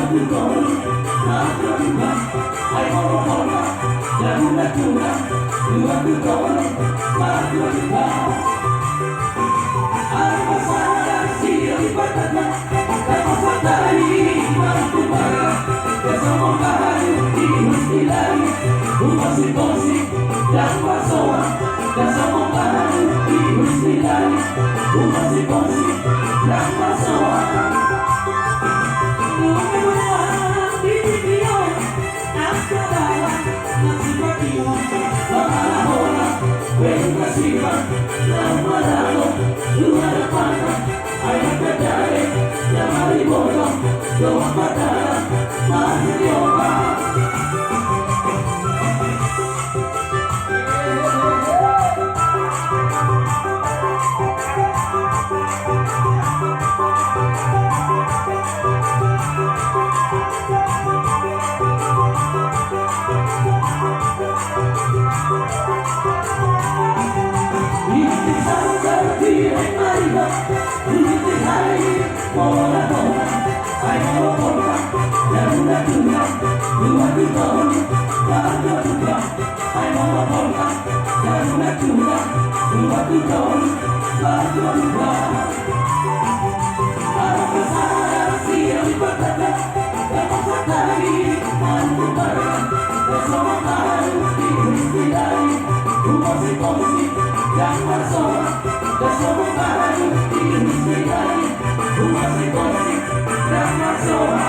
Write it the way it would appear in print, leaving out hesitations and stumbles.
Magugol, magugol, ay mawawala, lalo na tulang. Magugol, magugol. Ang masalang siya ipatad na, kapapatay, magtubara. Kasamang bahay, ihos nilay, umasik-osik, lang masawa. Kasamang bahay, ihos nilay, umasik-osik, lang masawa. Sipan ng malalo, lumalapan na ay nagdadali na maribotong gawang patara, masilyo pa. Umasik-osik, lang masawa.